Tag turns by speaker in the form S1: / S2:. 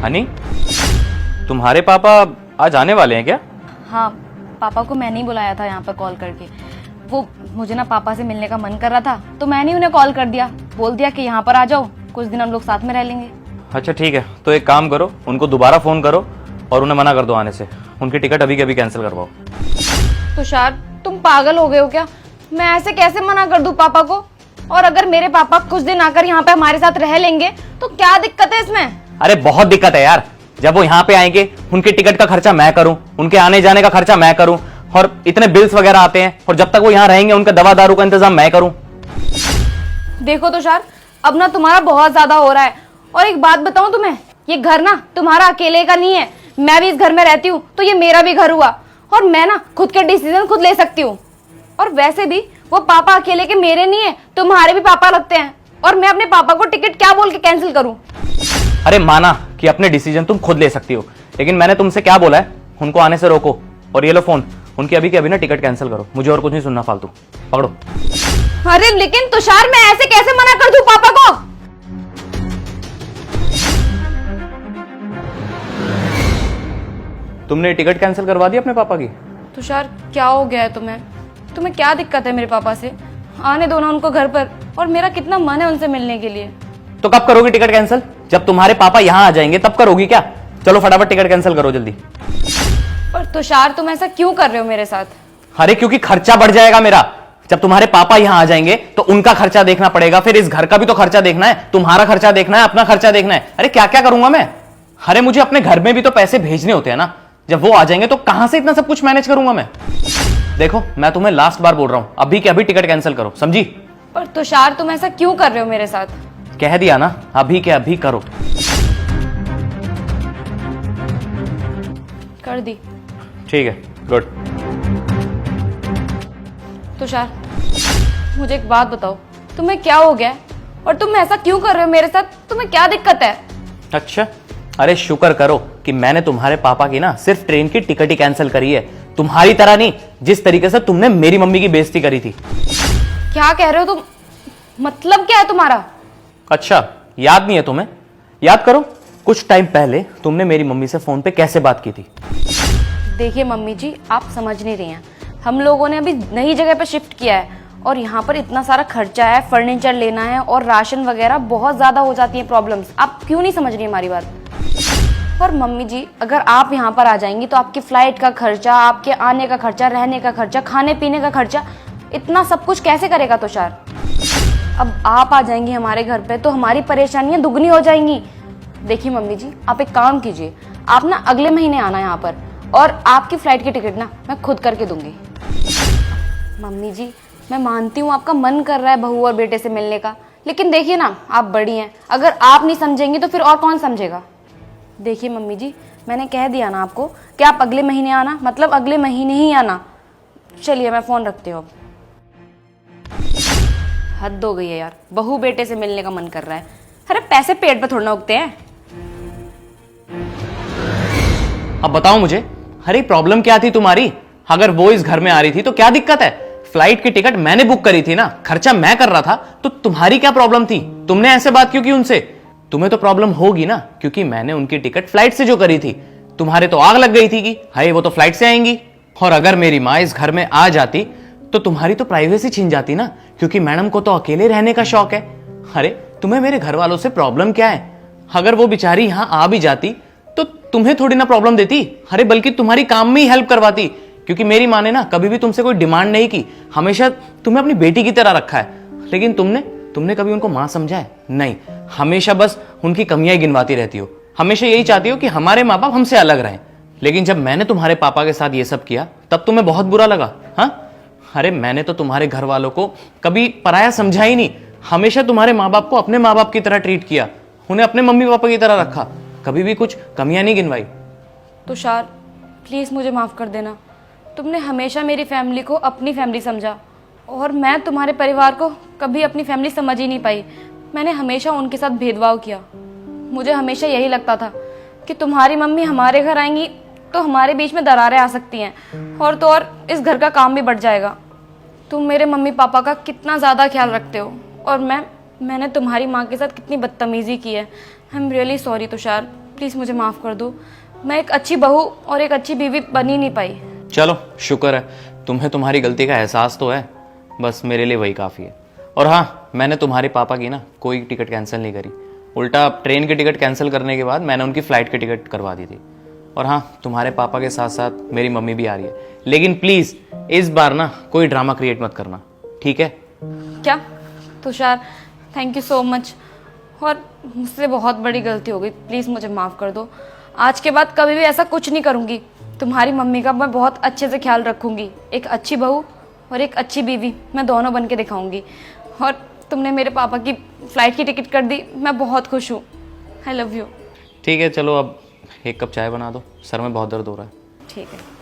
S1: हनी, तुम्हारे पापा आज आने वाले हैं क्या?
S2: हाँ, पापा को मैंने ही बुलाया था यहाँ पर कॉल करके। वो मुझे ना पापा से मिलने का मन कर रहा था तो मैंने उन्हें कॉल कर दिया, बोल दिया कि यहाँ पर आ जाओ, कुछ दिन हम लोग साथ में रह लेंगे।
S1: अच्छा ठीक है, तो एक काम करो, उनको दोबारा फोन करो और उन्हें मना कर दो आने से। उनकी टिकट अभी के अभी कैंसिल करवाओ।
S2: तुषार, तुम पागल हो गए हो क्या? मैं ऐसे कैसे मना कर दूं पापा को? और अगर मेरे पापा कुछ दिन आकर यहाँ पे हमारे साथ रह लेंगे तो क्या दिक्कत है इसमें?
S1: अरे बहुत दिक्कत है यार। जब वो यहाँ पे आएंगे उनकी टिकट का खर्चा मैं करूं, उनके आने जाने का खर्चा मैं करूं, और इतने बिल्स वगैरह आते हैं, और जब तक वो यहाँ रहेंगे उनका दवा दारू का इंतजाम मैं करूं।
S2: देखो तुषार, अब ना तुम्हारा बहुत ज्यादा हो रहा है। और एक बात बताऊं तुम्हें, ये घर ना तुम्हारा अकेले का नहीं है। मैं भी इस घर में रहती हूँ तो ये मेरा भी घर हुआ, और मैं ना खुद के डिसीजन खुद ले सकती हूँ। और वैसे भी वो पापा अकेले के मेरे नहीं है, तुम्हारे भी पापा लगते हैं। और मैं अपने पापा को टिकट क्या बोल के कैंसिल करूं?
S1: अरे माना कि अपने डिसीजन तुम खुद ले सकती हो, लेकिन मैंने तुमसे क्या बोला है? उनको आने से रोको। और ये लो फोन, उनकी अभी के अभी ना टिकट कैंसिल करो। मुझे और कुछ नहीं सुनना फालतू। पकड़ो।
S2: अरे लेकिन तुषार, मैं ऐसे कैसे मना कर दूं पापा को?
S1: तुमने टिकट कैंसिल करवा दी अपने पापा की?
S2: तुषार, क्या हो गया है तुम्हें? तुम्हें क्या दिक्कत है मेरे पापा से? आने दो ना उनको घर पर, और मेरा कितना मन है उनसे मिलने के लिए।
S1: तो कब करोगी टिकट कैंसिल? जब तुम्हारे पापा यहाँ आ जाएंगे तब करोगी क्या? चलो फटाफट टिकट कैंसिल करो जल्दी।
S2: पर तुषार, तुम ऐसा क्यों कर रहे हो मेरे साथ?
S1: अरे क्योंकि खर्चा बढ़ जाएगा मेरा। जब तुम्हारे पापा यहाँ आ जाएंगे तो उनका खर्चा देखना पड़ेगा, फिर इस घर का भी तो खर्चा देखना है, तुम्हारा खर्चा देखना है, अपना खर्चा देखना है। अरे क्या क्या करूंगा मैं? अरे मुझे अपने घर में भी तो पैसे भेजने होते हैं ना। जब वो आ जाएंगे तो कहां से इतना सब कुछ मैनेज करूंगा मैं? देखो, मैं तुम्हें लास्ट बार बोल रहा हूं, अभी के अभी टिकट कैंसिल करो, समझी?
S2: पर तुषार, तुम ऐसा क्यों कर रहे हो मेरे साथ?
S1: कह दिया ना, अभी के अभी करो।
S2: कर दी।
S1: ठीक है, गुड।
S2: तुषार, मुझे एक बात बताओ, तुम्हें क्या हो गया है? और तुम ऐसा क्यों कर रहे हो मेरे साथ? तुम्हें क्या दिक्कत है?
S1: अच्छा, अरे शुक्र करो कि मैंने तुम्हारे पापा की ना सिर्फ ट्रेन की टिकट ही कैंसिल करी है, तुम्हारी तरह नहीं जिस तरीके से तुमने मेरी मम्मी की बेइज्जती करी थी।
S2: क्या कह रहे हो तुम? मतलब क्या है तुम्हारा?
S1: अच्छा, याद नहीं है तुम्हें? याद करो, कुछ टाइम पहले तुमने मेरी मम्मी से फोन पे कैसे बात की थी।
S2: देखिए मम्मी जी, आप समझ नहीं रही हैं। हम लोगों ने अभी नई जगह पे शिफ्ट किया है और यहाँ पर इतना सारा खर्चा है, फर्नीचर लेना है और राशन वगैरह, बहुत ज्यादा हो जाती है प्रॉब्लम्स। आप क्यों नहीं समझ रही हमारी बात? और मम्मी जी, अगर आप यहाँ पर आ जाएंगी तो आपकी फ्लाइट का खर्चा, आपके आने का खर्चा, रहने का खर्चा, खाने पीने का खर्चा, इतना सब कुछ कैसे करेगा तुषार? अब आप आ जाएंगी हमारे घर पे तो हमारी परेशानियां दुगनी हो जाएंगी। देखिए मम्मी जी, आप एक काम कीजिए, आप ना अगले महीने आना यहाँ पर, और आपकी फ्लाइट की टिकट ना मैं खुद करके दूंगी। मम्मी जी, मैं मानती हूँ आपका मन कर रहा है बहू और बेटे से मिलने का, लेकिन देखिए ना, आप बड़ी हैं, अगर आप नहीं समझेंगी तो फिर और कौन समझेगा? देखिए मम्मी जी, मैंने कह दिया ना आपको कि आप अगले महीने आना, मतलब अगले महीने ही आना। चलिए, मैं फोन रखती हूँ। हद हो गई है यार, बहू बेटे से मिलने का मन कर रहा है। अरे पैसे पेट पे थोड़ा ना उगते हैं।
S1: अब बताओ मुझे, अरे प्रॉब्लम क्या थी तुम्हारी? अगर वो इस घर में आ रही थी तो क्या दिक्कत है? फ्लाइट की टिकट मैंने बुक करी थी ना, खर्चा मैं कर रहा था, तो तुम्हारी क्या प्रॉब्लम थी? तुमने ऐसे बात क्यों की उनसे? तुम्हें तो प्रॉब्लम होगी ना, क्योंकि मैंने उनकी टिकट फ्लाइट से जो करी थी। तुम्हारे तो आग लग गई थी कि हाय वो तो फ्लाइट से आएंगी। और अगर मेरी माँ इस घर में आ जाती तो तुम्हारी तो प्राइवेसी छीन जाती ना, क्योंकि मैडम को तो अकेले रहने का शौक है। अरे तुम्हें मेरे घर वालों से प्रॉब्लम क्या है? अगर वो बेचारी यहाँ आ भी जाती तो तुम्हें थोड़ी ना प्रॉब्लम देती, अरे बल्कि तुम्हारी काम में ही हेल्प करवाती, क्योंकि मेरी माँ ने ना कभी भी तुमसे कोई डिमांड नहीं की, हमेशा तुम्हें अपनी बेटी की तरह रखा है। लेकिन तुमने कभी उनको माँ समझा है? नहीं, हमेशा बस उनकी कमियां गिनवाती रहती हो, हमेशा यही चाहती हो कि हमारे माँ बाप हमसे अलग रहें। लेकिन जब मैंने तुम्हारे पापा के साथ ये सब किया तब तुम्हें बहुत बुरा लगा। हाँ, अरे मैंने तो तुम्हारे घर वालों को कभी पराया समझा ही नहीं, हमेशा तुम्हारे माँ बाप को अपने माँ बाप की तरह ट्रीट किया, उन्हें अपने मम्मी पापा की तरह रखा, कभी भी कुछ कमियां नहीं गिनवाई।
S2: तुषार, प्लीज मुझे माफ कर देना। तुमने हमेशा मेरी फैमिली को अपनी फैमिली समझा, और मैं तुम्हारे परिवार को कभी अपनी फैमिली समझ ही नहीं पाई। मैंने हमेशा उनके साथ भेदभाव किया। मुझे हमेशा यही लगता था कि तुम्हारी मम्मी हमारे घर आएंगी तो हमारे बीच में दरारें आ सकती हैं, और तो और इस घर का काम भी बढ़ जाएगा। तुम मेरे मम्मी पापा का कितना ज़्यादा ख्याल रखते हो, और मैंने तुम्हारी माँ के साथ कितनी बदतमीजी की है। I am really sorry Tushar, please मुझे माफ़ कर दो। मैं एक अच्छी बहू और एक अच्छी बीवी बन ही नहीं पाई।
S1: चलो शुक्र है तुम्हें तुम्हारी गलती का एहसास तो है, बस मेरे लिए वही काफ़ी है। और हाँ, मैंने तुम्हारे पापा की ना कोई टिकट कैंसिल नहीं करी, उल्टा ट्रेन की टिकट कैंसिल करने के बाद मैंने उनकी फ़्लाइट की टिकट करवा दी थी। और हाँ, तुम्हारे पापा के साथ साथ मेरी मम्मी भी आ रही है, लेकिन प्लीज़ इस बार ना कोई ड्रामा क्रिएट मत करना, ठीक है?
S2: क्या Tushar, thank you so much. और मुझसे बहुत बड़ी गलती हो गई, प्लीज़ मुझे माफ़ कर दो। आज के बाद कभी भी ऐसा कुछ नहीं करूँगी। तुम्हारी मम्मी का मैं बहुत अच्छे से ख्याल रखूँगी। एक अच्छी बहू और एक अच्छी बीवी मैं दोनों बन के दिखाऊँगी। और तुमने मेरे पापा की फ़्लाइट की टिकट कर दी, मैं बहुत खुश हूँ। I love you.
S1: ठीक है, चलो अब एक कप चाय बना दो, सर में बहुत दर्द हो रहा है।
S2: ठीक है।